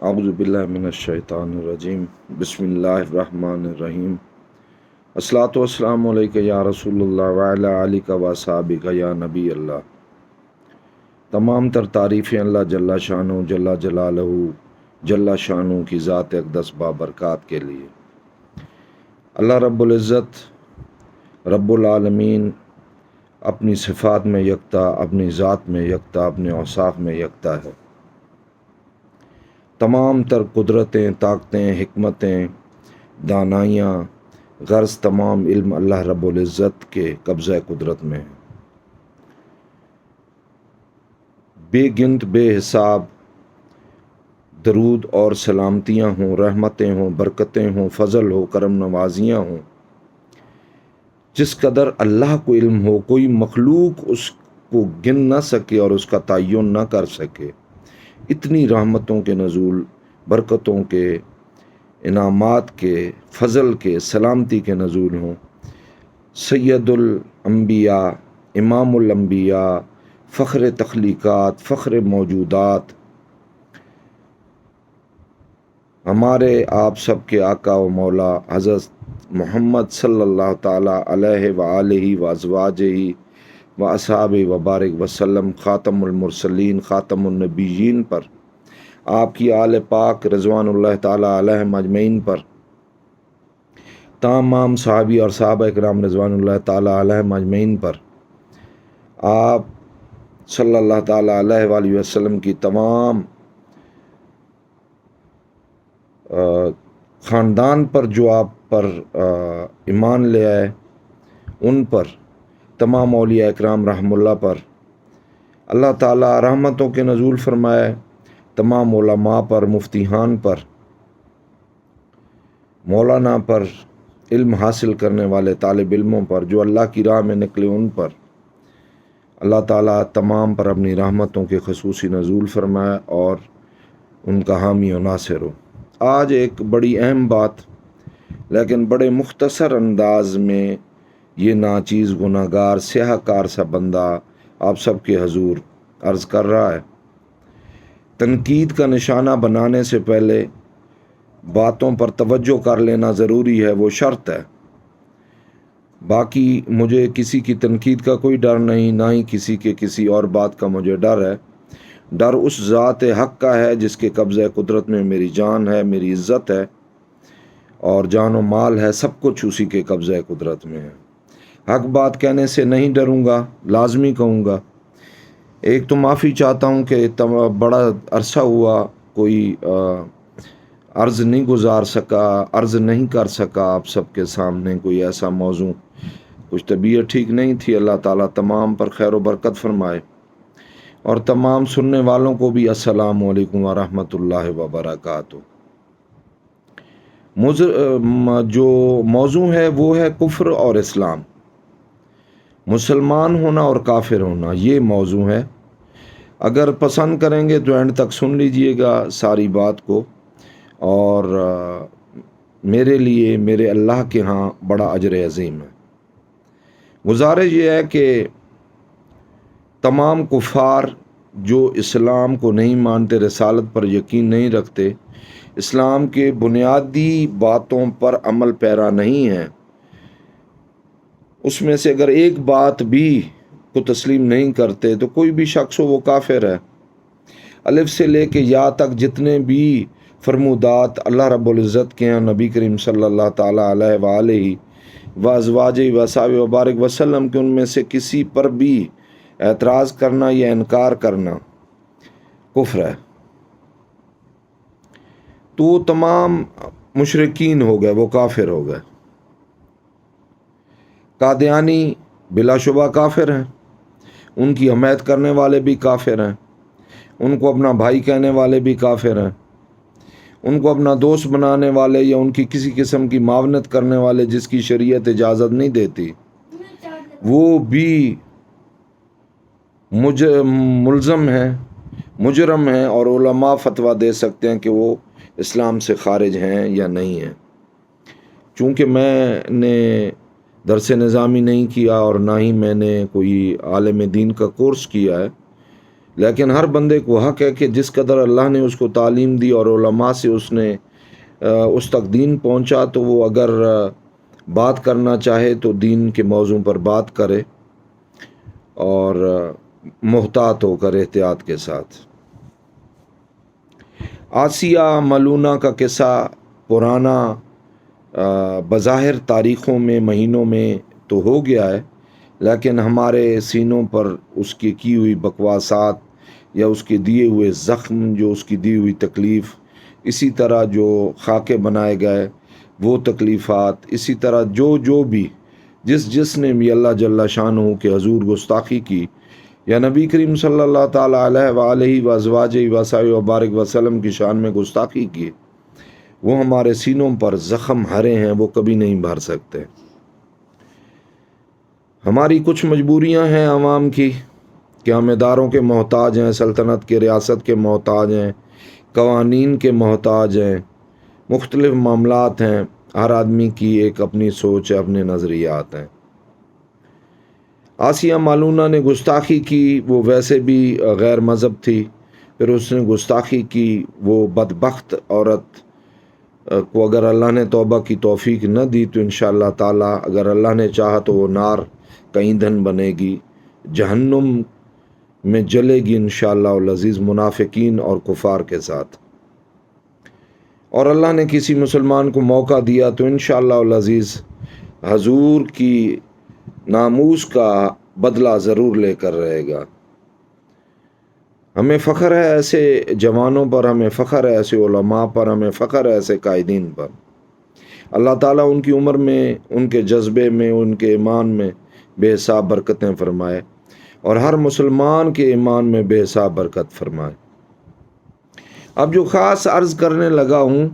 اعوذ باللہ من الشیطان الرجیم بسم اللہ الرحمن الرحیم الصلاۃ والسلام علیک یا رسول اللہ وعلی آلک و اصحابک یا نبی اللہ۔ تمام تر تعریفیں اللہ جل شانہ جل جلالہ جل شانہ کی ذات اقدس بابرکات کے لیے۔ اللہ رب العزت رب العالمین اپنی صفات میں یکتا، اپنی ذات میں یکتا، اپنے اوصاف میں یکتا ہے۔ تمام تر قدرتیں، طاقتیں، حکمتیں، دانائیاں، غرض تمام علم اللہ رب العزت کے قبضہ قدرت میں ہے۔ بے گنت بے حساب درود اور سلامتیاں ہوں، رحمتیں ہوں، برکتیں ہوں، فضل ہو، کرم نوازیاں ہوں۔ جس قدر اللہ کو علم ہو، کوئی مخلوق اس کو گن نہ سکے اور اس کا تعین نہ کر سکے۔ اتنی رحمتوں کے نزول، برکتوں کے، انعامات کے، فضل کے، سلامتی کے نزول ہوں۔ سید الانبیاء، امام الانبیاء، فخر تخلیقات، فخر موجودات، ہمارے آپ سب کے آقا و مولا حضرت محمد صلی اللہ تعالیٰ علیہ وآلہ وازواجہ و اصحابہ وبارک وسلم، خاتم المرسلین، خاتم النبیین پر، آپ کی آل پاک رضوان اللہ تعالیٰ علیہم اجمعین پر، تمام صحابی اور صحابہ کرام رضوان اللہ تعالیٰ علیہم اجمعین پر، آپ صلی اللہ تعالیٰ علیہ وآلہ وسلم کی تمام خاندان پر جو آپ پر ایمان لے آئے، ان پر، تمام اولیاء اکرام رحم اللہ پر اللہ تعالیٰ رحمتوں کے نزول فرمائے، تمام علماء پر، مفتیان پر، مولانا پر، علم حاصل کرنے والے طالب علموں پر، جو اللہ کی راہ میں نکلے ان پر اللہ تعالیٰ تمام پر اپنی رحمتوں کے خصوصی نزول فرمائے اور ان کا حامی و ناصر ہو۔ آج ایک بڑی اہم بات، لیکن بڑے مختصر انداز میں یہ ناچیز گناہگار سیاہ کار سا بندہ آپ سب کے حضور عرض کر رہا ہے۔ تنقید کا نشانہ بنانے سے پہلے باتوں پر توجہ کر لینا ضروری ہے، وہ شرط ہے۔ باقی مجھے کسی کی تنقید کا کوئی ڈر نہیں، نہ ہی کسی کے کسی اور بات کا مجھے ڈر ہے۔ ڈر اس ذات حق کا ہے جس کے قبضہ قدرت میں میری جان ہے، میری عزت ہے اور جان و مال ہے، سب کچھ اسی کے قبضہ قدرت میں ہے۔ حق بات کہنے سے نہیں ڈروں گا، لازمی کہوں گا۔ ایک تو معافی چاہتا ہوں کہ بڑا عرصہ ہوا کوئی عرض نہیں گزار سکا، عرض نہیں کر سکا آپ سب کے سامنے کوئی ایسا موضوع۔ کچھ طبیعت ٹھیک نہیں تھی، اللہ تعالیٰ تمام پر خیر و برکت فرمائے، اور تمام سننے والوں کو بھی السلام علیکم ورحمۃ اللہ وبرکاتہ۔ جو موضوع ہے وہ ہے کفر اور اسلام، مسلمان ہونا اور کافر ہونا، یہ موضوع ہے۔ اگر پسند کریں گے تو اینڈ تک سن لیجئے گا ساری بات کو، اور میرے لیے میرے اللہ کے ہاں بڑا اجر عظیم ہے۔ گزارش یہ ہے کہ تمام کفار جو اسلام کو نہیں مانتے، رسالت پر یقین نہیں رکھتے، اسلام کے بنیادی باتوں پر عمل پیرا نہیں ہیں، اس میں سے اگر ایک بات بھی کو تسلیم نہیں کرتے تو کوئی بھی شخص ہو وہ کافر ہے۔ الف سے لے کے یا تک جتنے بھی فرمودات اللہ رب العزت کے ہیں، نبی کریم صلی اللہ تعالیٰ علیہ وآلہ وازواجہ وصحبہ وبارک وسلم کے، ان میں سے کسی پر بھی اعتراض کرنا یا انکار کرنا کفر ہے۔ تو تمام مشرکین ہو گئے، وہ کافر ہو گئے۔ قادیانی بلا شبہ کافر ہیں، ان کی حمایت کرنے والے بھی کافر ہیں، ان کو اپنا بھائی کہنے والے بھی کافر ہیں، ان کو اپنا دوست بنانے والے یا ان کی کسی قسم کی معاونت کرنے والے جس کی شریعت اجازت نہیں دیتی، وہ بھی ملزم ہیں، مجرم ہیں، اور علماء فتویٰ دے سکتے ہیں کہ وہ اسلام سے خارج ہیں یا نہیں ہیں۔ چونکہ میں نے درس نظامی نہیں کیا اور نہ ہی میں نے کوئی عالم دین کا کورس کیا ہے، لیکن ہر بندے کو حق ہے کہ جس قدر اللہ نے اس کو تعلیم دی اور علماء سے اس نے اس تک دین پہنچا، تو وہ اگر بات کرنا چاہے تو دین کے موضوع پر بات کرے اور محتاط ہو کر احتیاط کے ساتھ۔ آسیہ ملونہ کا قصہ پرانا بظاہر تاریخوں میں، مہینوں میں تو ہو گیا ہے، لیکن ہمارے سینوں پر اس کی ہوئی بکواسات یا اس کے دیے ہوئے زخم، جو اس کی دی ہوئی تکلیف، اسی طرح جو خاکے بنائے گئے وہ تکلیفات، اسی طرح جو بھی جس نے بھی اللہ جل شانہ کے حضور گستاخی کی یا نبی کریم صلی اللہ تعالیٰ علیہ وآلہ وازواجہ وصحبہ وبارک وسلم کی شان میں گستاخی کی، وہ ہمارے سینوں پر زخم ہرے ہیں، وہ کبھی نہیں بھر سکتے۔ ہماری کچھ مجبوریاں ہیں عوام کی کہ ہم اداروں کے محتاج ہیں، سلطنت کے، ریاست کے محتاج ہیں، قوانین کے محتاج ہیں، مختلف معاملات ہیں، ہر آدمی کی ایک اپنی سوچ ہے، اپنے نظریات ہیں۔ آسیہ مالونہ نے گستاخی کی، وہ ویسے بھی غیر مذہب تھی، پھر اس نے گستاخی کی، وہ بدبخت عورت کو اگر اللہ نے توبہ کی توفیق نہ دی تو انشاءاللہ تعالیٰ اگر اللہ نے چاہا تو وہ نار کا ایندھن بنے گی، جہنم میں جلے گی انشاءاللہ العزیز منافقین اور کفار کے ساتھ۔ اور اللہ نے کسی مسلمان کو موقع دیا تو انشاءاللہ العزیز حضور کی ناموس کا بدلہ ضرور لے کر رہے گا۔ ہمیں فخر ہے ایسے جوانوں پر، ہمیں فخر ہے ایسے علماء پر، ہمیں فخر ہے ایسے قائدین پر۔ اللہ تعالیٰ ان کی عمر میں، ان کے جذبے میں، ان کے ایمان میں بے حساب برکتیں فرمائے، اور ہر مسلمان کے ایمان میں بے حساب برکت فرمائے۔ اب جو خاص عرض کرنے لگا ہوں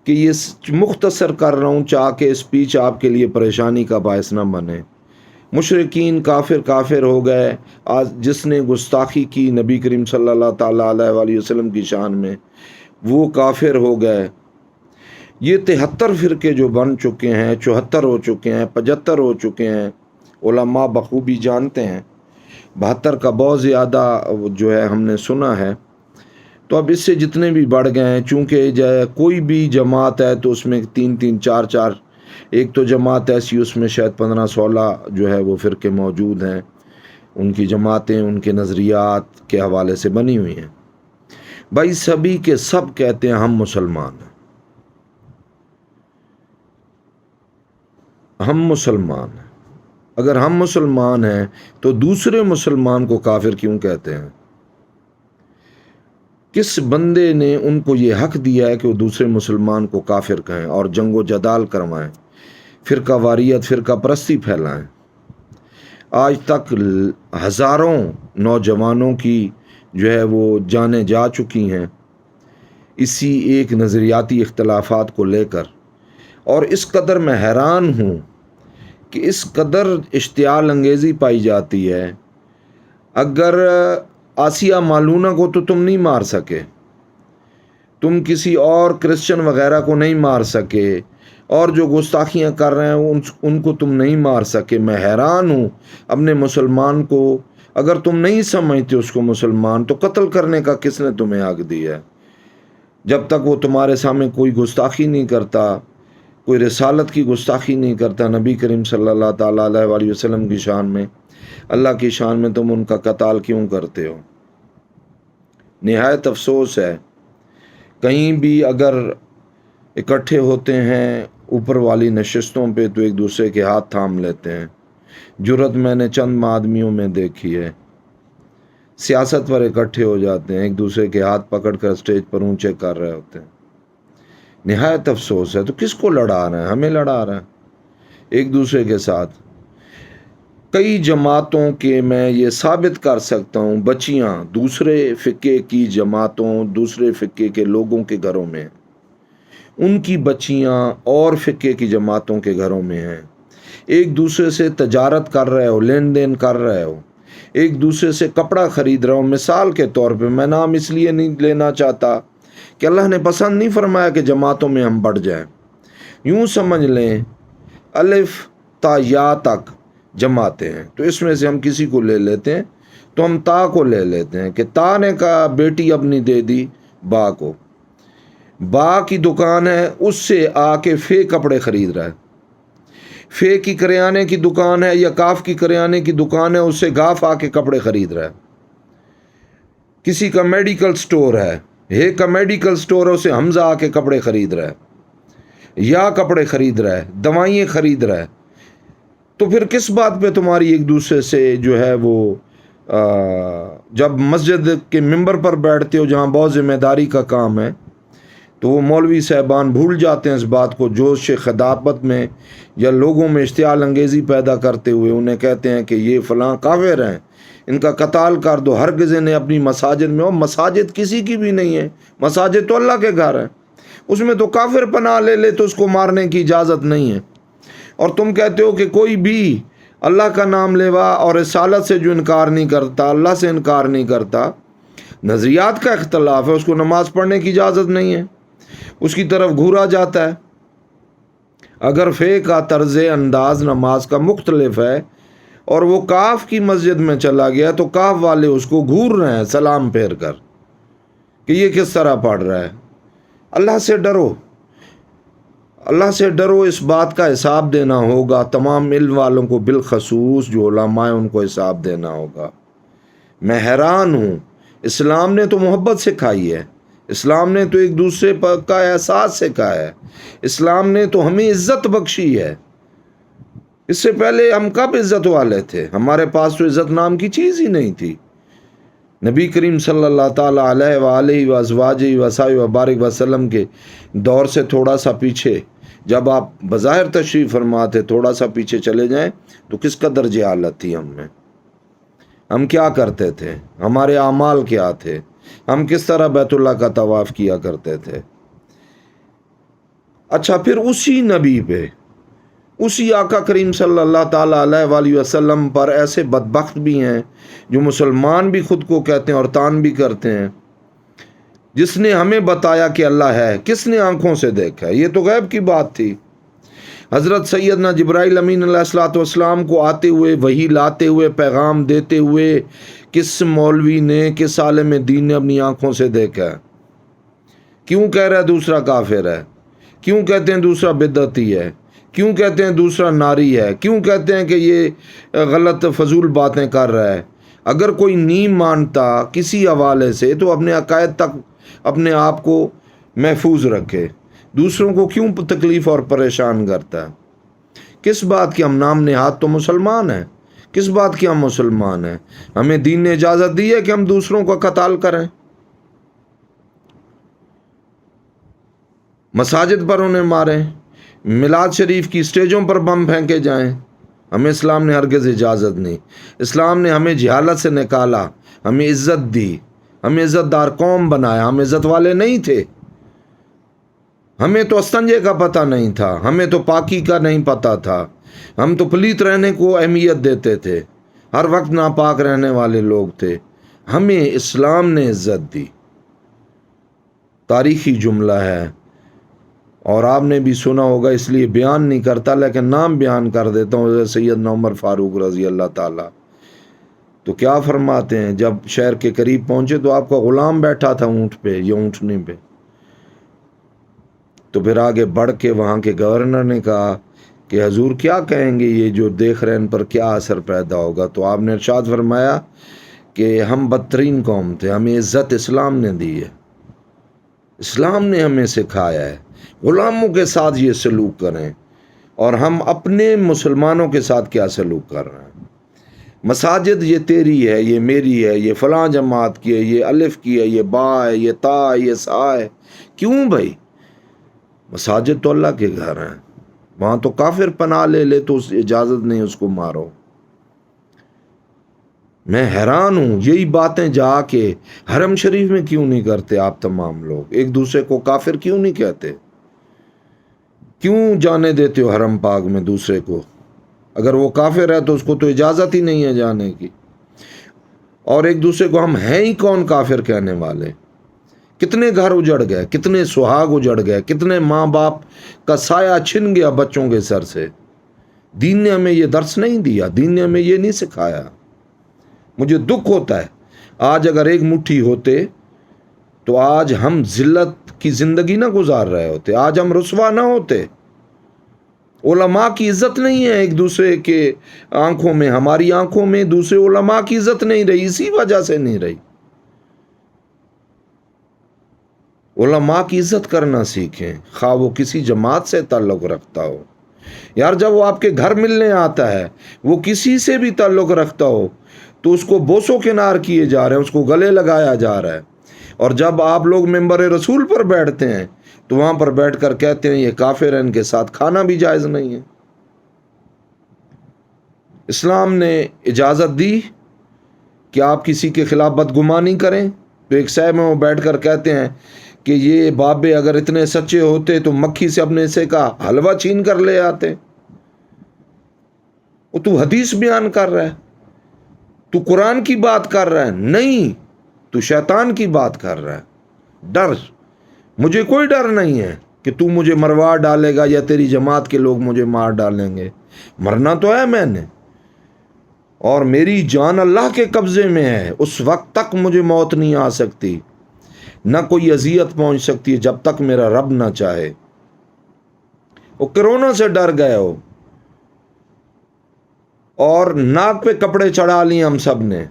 کہ یہ مختصر کر رہا ہوں کہ اسپیچ آپ کے لیے پریشانی کا باعث نہ بنے۔ مشرکین کافر ہو گئے، آج جس نے گستاخی کی نبی کریم صلی اللہ تعالیٰ علیہ وآلہ وسلم کی شان میں، وہ کافر ہو گئے۔ یہ 73 فرقے جو بن چکے ہیں، 74 ہو چکے ہیں، 75 ہو چکے ہیں، علماء بخوبی جانتے ہیں، 72 کا بہت زیادہ جو ہے ہم نے سنا ہے۔ تو اب اس سے جتنے بھی بڑھ گئے ہیں، چونکہ کوئی بھی جماعت ہے تو اس میں 3 4 ایک تو جماعت ایسی اس میں شاید 15-16 جو ہے وہ فرقے موجود ہیں، ان کی جماعتیں ان کے نظریات کے حوالے سے بنی ہوئی ہیں۔ بھائی سبھی کے سب کہتے ہیں ہم مسلمان ہیں، ہم مسلمان ہیں۔ اگر ہم مسلمان ہیں تو دوسرے مسلمان کو کافر کیوں کہتے ہیں؟ کس بندے نے ان کو یہ حق دیا ہے کہ وہ دوسرے مسلمان کو کافر کہیں اور جنگ و جدال کروائیں، فرقہ واریت، فرقہ پرستی پھیلائیں؟ آج تک ہزاروں نوجوانوں کی جو ہے وہ جانیں جا چکی ہیں اسی ایک نظریاتی اختلافات کو لے کر، اور اس قدر میں حیران ہوں کہ اس قدر اشتعال انگیزی پائی جاتی ہے۔ اگر آسیہ مالونہ کو تو تم نہیں مار سکے، تم کسی اور کرسچن وغیرہ کو نہیں مار سکے، اور جو گستاخیاں کر رہے ہیں ان کو تم نہیں مار سکے۔ میں حیران ہوں اپنے مسلمان کو، اگر تم نہیں سمجھتے اس کو مسلمان تو قتل کرنے کا کس نے تمہیں حق دیا ہے؟ جب تک وہ تمہارے سامنے کوئی گستاخی نہیں کرتا، کوئی رسالت کی گستاخی نہیں کرتا، نبی کریم صلی اللہ تعالیٰ علیہ وآلہ وسلم کی شان میں، اللہ کی شان میں، تم ان کا قتال کیوں کرتے ہو؟ نہایت افسوس ہے۔ کہیں بھی اگر اکٹھے ہوتے ہیں اوپر والی نشستوں پہ تو ایک دوسرے کے ہاتھ تھام لیتے ہیں۔ جرت میں نے چند آدمیوں میں دیکھی ہے، سیاست پر اکٹھے ہو جاتے ہیں، ایک دوسرے کے ہاتھ پکڑ کر اسٹیج پر اونچے کر رہے ہوتے ہیں۔ نہایت افسوس ہے۔ تو کس کو لڑا رہے ہیں؟ ہمیں لڑا رہے ہیں ایک دوسرے کے ساتھ۔ کئی جماعتوں کے میں یہ ثابت کر سکتا ہوں بچیاں دوسرے فقے کی جماعتوں، دوسرے فقے کے لوگوں کے گھروں میں ہیں، ان کی بچیاں اور فقے کی جماعتوں کے گھروں میں ہیں، ایک دوسرے سے تجارت کر رہے ہو، لین دین کر رہے ہو، ایک دوسرے سے کپڑا خرید رہے ہو۔ مثال کے طور پہ میں نام اس لیے نہیں لینا چاہتا کہ اللہ نے پسند نہیں فرمایا کہ جماعتوں میں ہم بڑھ جائیں، یوں سمجھ لیں الف تا یا تک جماعتیں ہیں، تو اس میں سے ہم کسی کو لے لیتے ہیں تو ہم تا کو لے لیتے ہیں کہ تا نے کہا بیٹی اپنی دے دی با کو، با کی دکان ہے، اس سے آ کے فے کپڑے خرید رہا ہے، فے کی کریانے کی دکان ہے یا کاف کی کریانے کی دکان ہے، اس سے گاف آ کے کپڑے خرید رہا ہے، کسی کا میڈیکل سٹور ہے، ہے کا میڈیکل سٹور ہے، اسے حمزہ آ کے کپڑے خرید رہا ہے، یا کپڑے خرید رہا ہے، دوائیں خرید رہا ہے، تو پھر کس بات پہ تمہاری ایک دوسرے سے جو ہے وہ جب مسجد کے ممبر پر بیٹھتے ہو جہاں بہت ذمہ داری کا کام ہے، تو وہ مولوی صاحبان بھول جاتے ہیں اس بات کو، جوش خداپت میں یا لوگوں میں اشتعال انگیزی پیدا کرتے ہوئے انہیں کہتے ہیں کہ یہ فلاں کافر ہیں، ان کا قتال کر دو۔ ہرگز انہیں اپنی مساجد میں ہو، مساجد کسی کی بھی نہیں ہے، مساجد تو اللہ کے گھر ہے، اس میں تو کافر پناہ لے لے تو اس کو مارنے کی اجازت نہیں ہے۔ اور تم کہتے ہو کہ کوئی بھی اللہ کا نام لیوا اور رسالت سے جو انکار نہیں کرتا، اللہ سے انکار نہیں کرتا، نظریات کا اختلاف ہے، اس کو نماز پڑھنے کی اجازت نہیں ہے، اس کی طرف گھورا جاتا ہے۔ اگر فے کا طرز انداز نماز کا مختلف ہے اور وہ کاف کی مسجد میں چلا گیا تو کاف والے اس کو گھور رہے ہیں سلام پھیر کر کہ یہ کس طرح پڑھ رہا ہے۔ اللہ سے ڈرو، اللہ سے ڈرو، اس بات کا حساب دینا ہوگا، تمام علم والوں کو بالخصوص جو علماء ہیں ان کو حساب دینا ہوگا۔ میں حیران ہوں، اسلام نے تو محبت سکھائی ہے، اسلام نے تو ایک دوسرے کا احساس سکھایا ہے، اسلام نے تو ہمیں عزت بخشی ہے۔ اس سے پہلے ہم کب عزت والے تھے؟ ہمارے پاس تو عزت نام کی چیز ہی نہیں تھی۔ نبی کریم صلی اللہ تعالیٰ علیہ وآلہ وازواجہ وصحبہ وبارک وسلم کے دور سے تھوڑا سا پیچھے، جب آپ بظاہر تشریف فرما تھے، تھوڑا سا پیچھے چلے جائیں تو کس قدر جہالت تھی ہم میں، ہم کیا کرتے تھے، ہمارے اعمال کیا تھے، ہم کس طرح بیت اللہ کا طواف کیا کرتے تھے۔ اچھا، پھر اسی نبی پہ، اسی آقا کریم صلی اللہ تعالیٰ علیہ وآلہ وسلم پر ایسے بدبخت بھی ہیں جو مسلمان بھی خود کو کہتے ہیں اور تان بھی کرتے ہیں، جس نے ہمیں بتایا کہ اللہ ہے، کس نے آنکھوں سے دیکھا ہے؟ یہ تو غیب کی بات تھی۔ حضرت سیدنا جبرائیل امین علیہ الصلوۃ والسلام کو آتے ہوئے، وحی لاتے ہوئے، پیغام دیتے ہوئے کس مولوی نے، کس عالم دین نے اپنی آنکھوں سے دیکھا ہے؟ کیوں کہہ رہا ہے دوسرا کافر ہے؟ کیوں کہتے ہیں دوسرا بدعتی ہے؟ کیوں کہتے ہیں دوسرا ناری ہے؟ کیوں کہتے ہیں کہ یہ غلط فضول باتیں کر رہا ہے؟ اگر کوئی نہیں مانتا کسی حوالے سے تو اپنے عقائد تک اپنے آپ کو محفوظ رکھے، دوسروں کو کیوں تکلیف اور پریشان کرتا ہے؟ کس بات کی ہم نام نہاد تو مسلمان ہیں، کس بات کی ہم مسلمان ہیں؟ ہمیں دین نے اجازت دی ہے کہ ہم دوسروں کا قتال کریں، مساجد پر انہیں ماریں، میلاد شریف کی اسٹیجوں پر بم پھینکے جائیں؟ ہمیں اسلام نے ہرگز اجازت نہیں۔ اسلام نے ہمیں جہالت سے نکالا، ہمیں عزت دی، ہمیں عزت دار قوم بنایا۔ ہم عزت والے نہیں تھے، ہمیں تو استنجے کا پتہ نہیں تھا، ہمیں تو پاکی کا نہیں پتہ تھا، ہم تو پلیت رہنے کو اہمیت دیتے تھے، ہر وقت ناپاک رہنے والے لوگ تھے۔ ہمیں اسلام نے عزت دی، تاریخی جملہ ہے، اور آپ نے بھی سنا ہوگا، اس لیے بیان نہیں کرتا لیکن نام بیان کر دیتا ہوں، سیدنا عمر فاروق رضی اللہ تعالیٰ تو کیا فرماتے ہیں، جب شہر کے قریب پہنچے تو آپ کا غلام بیٹھا تھا اونٹ پہ یا اونٹنی پہ، تو پھر آگے بڑھ کے وہاں کے گورنر نے کہا کہ حضور کیا کہیں گے، یہ جو دیکھ رہے ہیں ان پر کیا اثر پیدا ہوگا؟ تو آپ نے ارشاد فرمایا کہ ہم بدترین قوم تھے، ہمیں عزت اسلام نے دی ہے، اسلام نے ہمیں سکھایا ہے غلاموں کے ساتھ یہ سلوک کریں، اور ہم اپنے مسلمانوں کے ساتھ کیا سلوک کر رہے ہیں۔ مساجد یہ تیری ہے، یہ میری ہے، یہ فلاں جماعت کی ہے، یہ الف کی ہے، یہ با ہے، یہ تا ہے، یہ سا ہے۔ کیوں بھائی؟ مساجد تو اللہ کے گھر ہیں، وہاں تو کافر پناہ لے لے تو اس اجازت نہیں اس کو مارو۔ میں حیران ہوں، یہی باتیں جا کے حرم شریف میں کیوں نہیں کرتے آپ تمام لوگ؟ ایک دوسرے کو کافر کیوں نہیں کہتے؟ کیوں جانے دیتے ہو حرم پاک میں دوسرے کو؟ اگر وہ کافر ہے تو اس کو تو اجازت ہی نہیں ہے جانے کی۔ اور ایک دوسرے کو ہم ہیں ہی کون کافر کہنے والے؟ کتنے گھر اجڑ گئے، کتنے سہاگ اجڑ گئے، کتنے ماں باپ کا سایہ چھن گیا بچوں کے سر سے۔ دین نے ہمیں یہ درس نہیں دیا، دین نے ہمیں یہ نہیں سکھایا۔ مجھے دکھ ہوتا ہے، آج اگر ایک مٹھی ہوتے تو آج ہم ذلت کی زندگی نہ گزار رہے ہوتے، آج ہم رسوا نہ ہوتے۔ علماء کی عزت نہیں ہے ایک دوسرے کے آنکھوں میں، ہماری آنکھوں میں دوسرے علماء کی عزت نہیں رہی، اسی وجہ سے نہیں رہی۔ علماء کی عزت کرنا سیکھیں، خواہ وہ کسی جماعت سے تعلق رکھتا ہو۔ یار جب وہ آپ کے گھر ملنے آتا ہے، وہ کسی سے بھی تعلق رکھتا ہو، تو اس کو بوسو کنار کیے جا رہے ہیں، اس کو گلے لگایا جا رہا ہے۔ اور جب آپ لوگ ممبر رسول پر بیٹھتے ہیں تو وہاں پر بیٹھ کر کہتے ہیں یہ کافر ہیں، ان کے ساتھ کھانا بھی جائز نہیں ہے۔ اسلام نے اجازت دی کہ آپ کسی کے خلاف بدگمانی کریں، تو ایک صحیح میں وہ بیٹھ کر کہتے ہیں کہ یہ بابے اگر اتنے سچے ہوتے تو مکھی سے اپنے حصے کا حلوہ چھین کر لے آتے۔ وہ تو حدیث بیان کر رہا ہے، تو قرآن کی بات کر رہا ہے، نہیں تو شیطان کی بات کر رہا ہے۔ ڈر، مجھے کوئی ڈر نہیں ہے کہ تو مجھے مروا ڈالے گا یا تیری جماعت کے لوگ مجھے مار ڈالیں گے، مرنا تو ہے میں نے، اور میری جان اللہ کے قبضے میں ہے، اس وقت تک مجھے موت نہیں آ سکتی، نہ کوئی اذیت پہنچ سکتی ہے جب تک میرا رب نہ چاہے۔ وہ کرونا سے ڈر گئے ہو اور ناک پہ کپڑے چڑھا لیے ہم سب نے،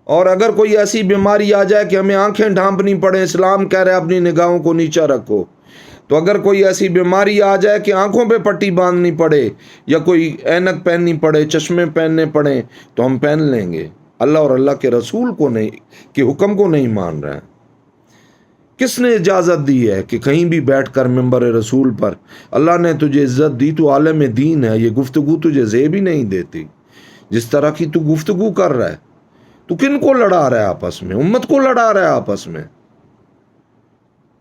اور اگر کوئی ایسی بیماری آ جائے کہ ہمیں آنکھیں ڈھانپنی پڑے، اسلام کہہ رہے اپنی نگاہوں کو نیچا رکھو، تو اگر کوئی ایسی بیماری آ جائے کہ آنکھوں پہ پٹی باندھنی پڑے یا کوئی اینک پہننی پڑے، چشمے پہننے پڑیں، تو ہم پہن لیں گے۔ اللہ اور اللہ کے رسول کو نہیں، کہ حکم کو نہیں مان رہے ہیں۔ کس نے اجازت دی ہے کہ کہیں بھی بیٹھ کر ممبر رسول پر، اللہ نے تجھے عزت دی، تو عالم دین ہے، یہ گفتگو تجھے زیب ہی نہیں دیتی جس طرح کی تو گفتگو کر رہا ہے۔ تو کن کو لڑا رہا ہے آپس میں؟ امت کو لڑا رہا ہے آپس میں۔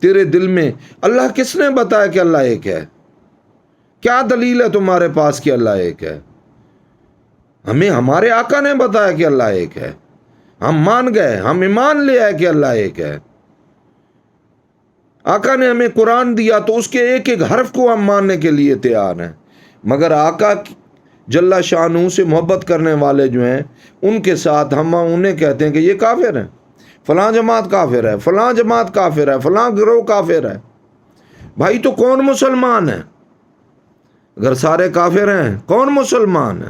تیرے دل میں اللہ کس نے بتایا کہ اللہ ایک ہے؟ کیا دلیل ہے تمہارے پاس کہ اللہ ایک ہے؟ ہمیں ہمارے آقا نے بتایا کہ اللہ ایک ہے، ہم مان گئے، ہم ایمان لے آئے کہ اللہ ایک ہے۔ آقا نے ہمیں قرآن دیا تو اس کے ایک ایک حرف کو ہم ماننے کے لیے تیار ہیں، مگر آقا جل شانہ سے محبت کرنے والے جو ہیں ان کے ساتھ ہم انہیں کہتے ہیں کہ یہ کافر ہیں، فلاں جماعت کافر ہے، فلاں جماعت کافر ہے، فلاں گروہ کافر ہے۔ بھائی تو کون مسلمان ہے؟ اگر سارے کافر ہیں کون مسلمان ہے؟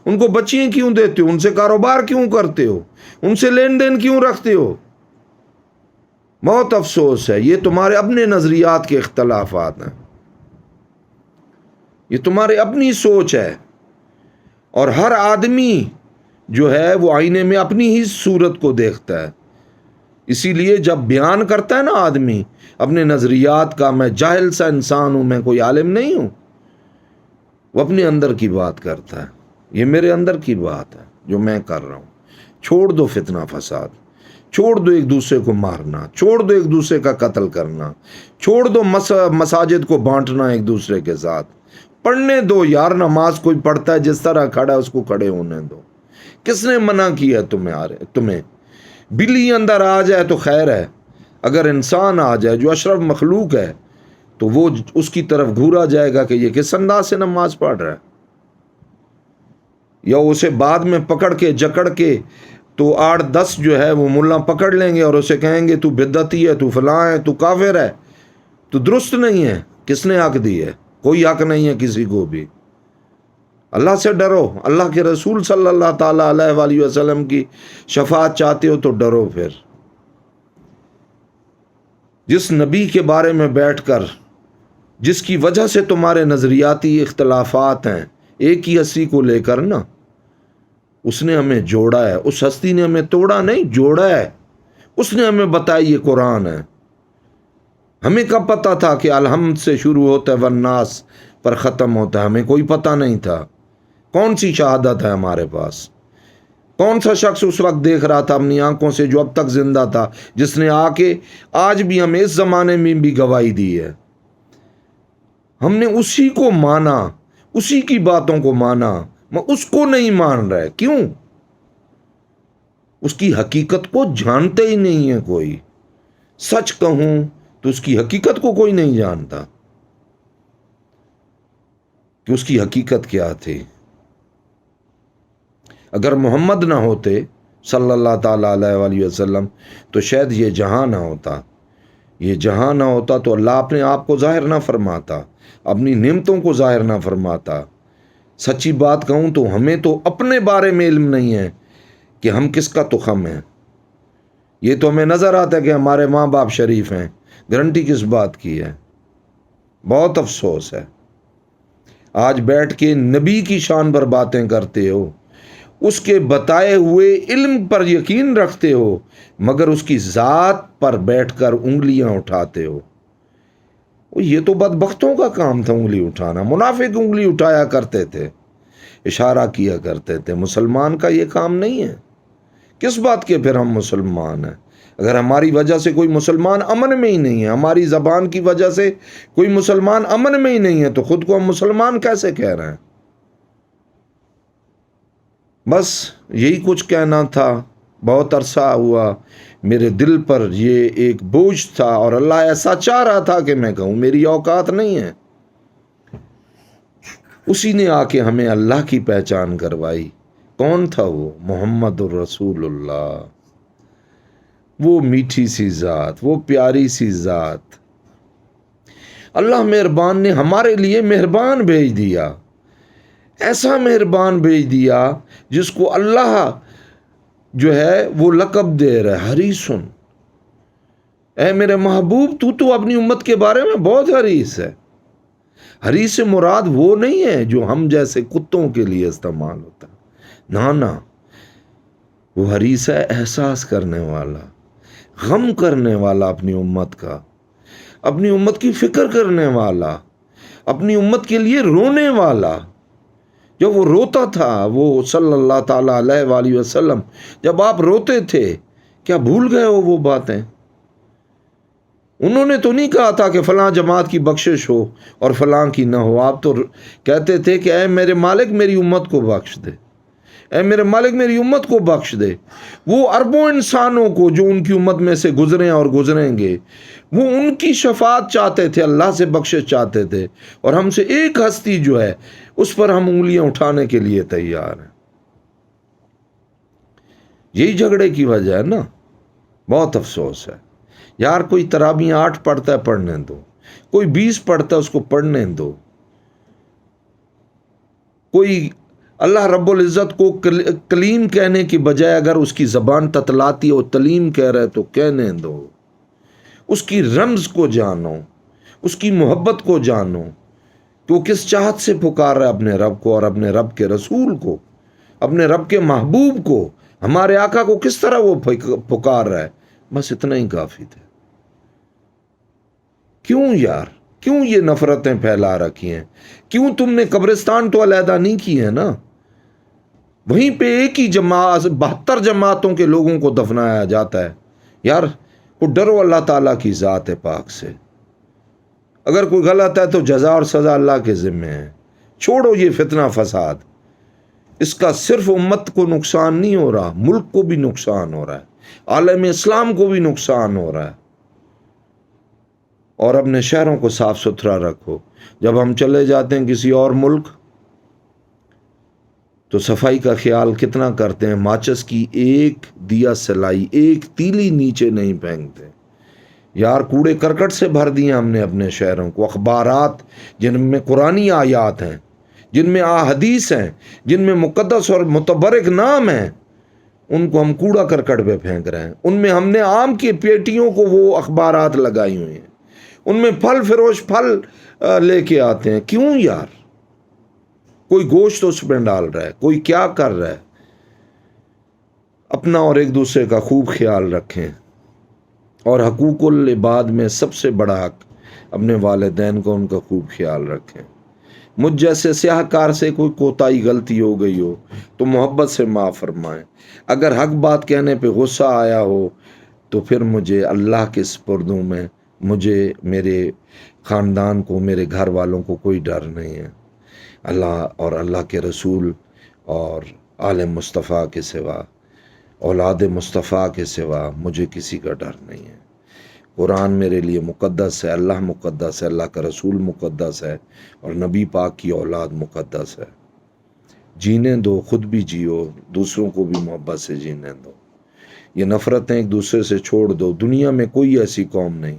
ان کو بچیاں کیوں دیتے ہو؟ ان سے کاروبار کیوں کرتے ہو؟ ان سے لین دین کیوں رکھتے ہو؟ بہت افسوس ہے، یہ تمہارے اپنے نظریات کے اختلافات ہیں، یہ تمہاری اپنی سوچ ہے، اور ہر آدمی جو ہے وہ آئینے میں اپنی ہی صورت کو دیکھتا ہے۔ اسی لیے جب بیان کرتا ہے نا آدمی اپنے نظریات کا، میں جاہل سا انسان ہوں، میں کوئی عالم نہیں ہوں، وہ اپنے اندر کی بات کرتا ہے، یہ میرے اندر کی بات ہے جو میں کر رہا ہوں۔ چھوڑ دو فتنہ فساد، چھوڑ دو ایک دوسرے کو مارنا، چھوڑ دو ایک دوسرے کا قتل کرنا، چھوڑ دو مساجد کو بانٹنا ایک دوسرے کے ساتھ، پڑھنے دو یار، نماز کوئی پڑھتا ہے جس طرح کھڑا ہے اس کو کھڑے ہونے دو۔ کس نے منع کیا تمہیں؟ بلی اندر آ جائے تو خیر ہے، اگر انسان آ جائے جو اشرف مخلوق ہے تو وہ اس کی طرف گھورا جائے گا کہ یہ کس انداز سے نماز پڑھ رہا ہے، یا اسے بعد میں پکڑ کے جکڑ کے تو 8-10 جو ہے وہ ملا پکڑ لیں گے اور اسے کہیں گے تو بدعتی ہے، تو فلاں ہے، تو کافر ہے، تو درست نہیں ہے۔ کس نے حق دی ہے؟ کوئی حق نہیں ہے کسی کو بھی۔ اللہ سے ڈرو، اللہ کے رسول صلی اللہ تعالیٰ علیہ وآلہ وسلم کی شفاعت چاہتے ہو تو ڈرو۔ پھر جس نبی کے بارے میں بیٹھ کر، جس کی وجہ سے تمہارے نظریاتی اختلافات ہیں، ایک ہی ہستی کو لے کر نا، اس نے ہمیں جوڑا ہے، اس ہستی نے ہمیں توڑا نہیں، جوڑا ہے۔ اس نے ہمیں بتایا یہ قرآن ہے۔ ہمیں کب پتہ تھا کہ الحمد سے شروع ہوتا ہے والناس پر ختم ہوتا ہے؟ ہمیں کوئی پتہ نہیں تھا۔ کون سی شہادت ہے ہمارے پاس؟ کون سا شخص اس وقت دیکھ رہا تھا اپنی آنکھوں سے جو اب تک زندہ تھا، جس نے آ کے آج بھی ہمیں اس زمانے میں بھی گواہی دی ہے؟ ہم نے اسی کو مانا، اسی کی باتوں کو مانا، میں اس کو نہیں مان رہا ہے۔ کیوں؟ اس کی حقیقت کو جانتے ہی نہیں ہے کوئی۔ سچ کہوں تو اس کی حقیقت کو کوئی نہیں جانتا کہ اس کی حقیقت کیا تھی۔ اگر محمد نہ ہوتے صلی اللہ تعالیٰ علیہ وآلہ وسلم تو شاید یہ جہاں نہ ہوتا، یہ جہاں نہ ہوتا تو اللہ اپنے آپ کو ظاہر نہ فرماتا، اپنی نعمتوں کو ظاہر نہ فرماتا۔ سچی بات کہوں تو ہمیں تو اپنے بارے میں علم نہیں ہے کہ ہم کس کا تخم ہیں۔ یہ تو ہمیں نظر آتا ہے کہ ہمارے ماں باپ شریف ہیں، گارنٹی کس بات کی ہے؟ بہت افسوس ہے۔ آج بیٹھ کے نبی کی شان پر باتیں کرتے ہو، اس کے بتائے ہوئے علم پر یقین رکھتے ہو، مگر اس کی ذات پر بیٹھ کر انگلیاں اٹھاتے ہو۔ یہ تو بدبختوں کا کام تھا انگلی اٹھانا، منافق انگلی اٹھایا کرتے تھے، اشارہ کیا کرتے تھے۔ مسلمان کا یہ کام نہیں ہے۔ کس بات کے پھر ہم مسلمان ہیں؟ اگر ہماری وجہ سے کوئی مسلمان امن میں ہی نہیں ہے، ہماری زبان کی وجہ سے کوئی مسلمان امن میں ہی نہیں ہے، تو خود کو ہم مسلمان کیسے کہہ رہے ہیں؟ بس یہی کچھ کہنا تھا۔ بہت عرصہ ہوا میرے دل پر یہ ایک بوجھ تھا، اور اللہ ایسا چاہ رہا تھا کہ میں کہوں، میری اوقات نہیں ہے۔ اسی نے آ کے ہمیں اللہ کی پہچان کروائی۔ کون تھا وہ؟ محمد الرسول اللہ، وہ میٹھی سی ذات، وہ پیاری سی ذات۔ اللہ مہربان نے ہمارے لیے مہربان بھیج دیا، ایسا مہربان بھیج دیا جس کو اللہ جو ہے وہ لقب دے رہا ہے، حریصن۔ اے میرے محبوب، تو اپنی امت کے بارے میں بہت حریص ہے۔ حریص سے مراد وہ نہیں ہے جو ہم جیسے کتوں کے لیے استعمال ہوتا، نہ، وہ حریص ہے احساس کرنے والا، غم کرنے والا، اپنی امت کا، اپنی امت کی فکر کرنے والا، اپنی امت کے لیے رونے والا۔ جب وہ روتا تھا، وہ صلی اللہ تعالیٰ علیہ وآلہ وسلم، جب آپ روتے تھے، کیا بھول گئے ہو وہ باتیں؟ انہوں نے تو نہیں کہا تھا کہ فلاں جماعت کی بخشش ہو اور فلاں کی نہ ہو۔ آپ تو کہتے تھے کہ اے میرے مالک میری امت کو بخش دے، اے میرے مالک میری امت کو بخش دے۔ وہ اربوں انسانوں کو جو ان کی امت میں سے گزرے اور گزریں گے، وہ ان کی شفاعت چاہتے تھے، اللہ سے بخشش چاہتے تھے، اور ہم سے ایک ہستی جو ہے اس پر ہم انگلیاں اٹھانے کے لیے تیار ہیں۔ یہی جھگڑے کی وجہ ہے نا۔ بہت افسوس ہے یار، کوئی تراویح 8 پڑھتا ہے پڑھنے دو، کوئی 20 پڑھتا ہے اس کو پڑھنے دو، کوئی اللہ رب العزت کو کلیم کہنے کی بجائے اگر اس کی زبان تتلاتی ہو تلیم کہہ رہے تو کہنے دو۔ اس کی رمز کو جانو، اس کی محبت کو جانو کہ وہ کس چاہت سے پکار رہا ہے اپنے رب کو، اور اپنے رب کے رسول کو، اپنے رب کے محبوب کو، ہمارے آقا کو کس طرح وہ پکار رہا ہے۔ بس اتنا ہی کافی تھا۔ کیوں یار، کیوں یہ نفرتیں پھیلا رکھی ہیں؟ کیوں تم نے قبرستان تو علیحدہ نہیں کی ہے نا؟ وہیں پہ ایک ہی جماعت 72 جماعتوں کے لوگوں کو دفنایا جاتا ہے۔ یار وہ ڈرو اللہ تعالیٰ کی ذات پاک سے۔ اگر کوئی غلط ہے تو جزا اور سزا اللہ کے ذمہ ہے۔ چھوڑو یہ فتنہ فساد، اس کا صرف امت کو نقصان نہیں ہو رہا، ملک کو بھی نقصان ہو رہا ہے، عالم اسلام کو بھی نقصان ہو رہا ہے۔ اور اپنے شہروں کو صاف ستھرا رکھو۔ جب ہم چلے جاتے ہیں کسی اور ملک تو صفائی کا خیال کتنا کرتے ہیں؟ ماچس کی ایک دیا سلائی، ایک تیلی نیچے نہیں پھینکتے۔ یار کوڑے کرکٹ سے بھر دیے ہم نے اپنے شہروں کو۔ اخبارات جن میں قرآنی آیات ہیں، جن میں احادیث ہیں، جن میں مقدس اور متبرک نام ہیں، ان کو ہم کوڑا کرکٹ پہ پھینک رہے ہیں۔ ان میں ہم نے آم کی پیٹیوں کو وہ اخبارات لگائی ہوئی ہیں، ان میں پھل فروش پھل لے کے آتے ہیں۔ کیوں یار؟ کوئی گوشت اس میں ڈال رہا ہے، کوئی کیا کر رہا ہے۔ اپنا اور ایک دوسرے کا خوب خیال رکھیں، اور حقوق العباد میں سب سے بڑا حق اپنے والدین کو، ان کا خوب خیال رکھیں۔ مجھ جیسے سیاہ کار سے کوئی کوتاہی غلطی ہو گئی ہو تو محبت سے معاف فرمائیں۔ اگر حق بات کہنے پہ غصہ آیا ہو تو پھر مجھے اللہ کے سپردوں میں، مجھے، میرے خاندان کو، میرے گھر والوں کو کوئی ڈر نہیں ہے۔ اللہ اور اللہ کے رسول اور آل مصطفیٰ کے سوا، اولاد مصطفیٰ کے سوا مجھے کسی کا ڈر نہیں ہے۔ قرآن میرے لیے مقدس ہے، اللہ مقدس ہے، اللہ کا رسول مقدس ہے، اور نبی پاک کی اولاد مقدس ہے۔ جینے دو، خود بھی جیو، دوسروں کو بھی محبت سے جینے دو، یہ نفرتیں ایک دوسرے سے چھوڑ دو۔ دنیا میں کوئی ایسی قوم نہیں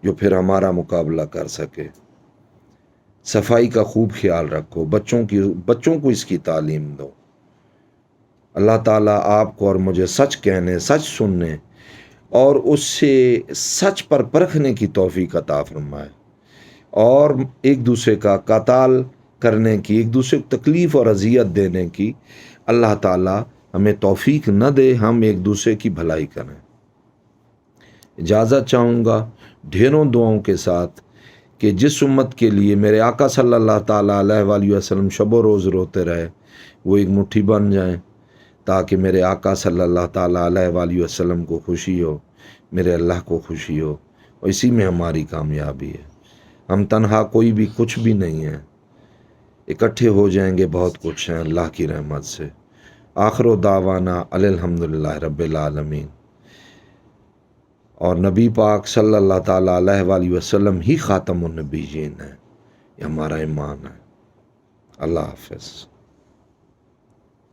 جو پھر ہمارا مقابلہ کر سکے۔ صفائی کا خوب خیال رکھو، بچوں کو اس کی تعلیم دو۔ اللہ تعالیٰ آپ کو اور مجھے سچ کہنے، سچ سننے اور اس سے سچ پر پرکھنے کی توفیق عطا فرمائے، اور ایک دوسرے کا قتال کرنے کی، ایک دوسرے کو تکلیف اور اذیت دینے کی اللہ تعالیٰ ہمیں توفیق نہ دے، ہم ایک دوسرے کی بھلائی کریں۔ اجازت چاہوں گا ڈھیروں دعاؤں کے ساتھ کہ جس امت کے لیے میرے آقا صلی اللہ تعالیٰ علیہ وآلہ وسلم شب و روز روتے رہے، وہ ایک مٹھی بن جائیں، تاکہ میرے آقا صلی اللہ تعالیٰ علیہ وآلہ وسلم کو خوشی ہو، میرے اللہ کو خوشی ہو، اور اسی میں ہماری کامیابی ہے۔ ہم تنہا کوئی بھی کچھ بھی نہیں ہے، اکٹھے ہو جائیں گے بہت کچھ ہیں اللہ کی رحمت سے۔ آخر دعوانا الحمدللہ رب العالمین۔ اور نبی پاک صلی اللہ تعالیٰ علیہ وآلہ وسلم ہی خاتم النبیین ہے، یہ ہمارا ایمان ہے۔ اللہ حافظ۔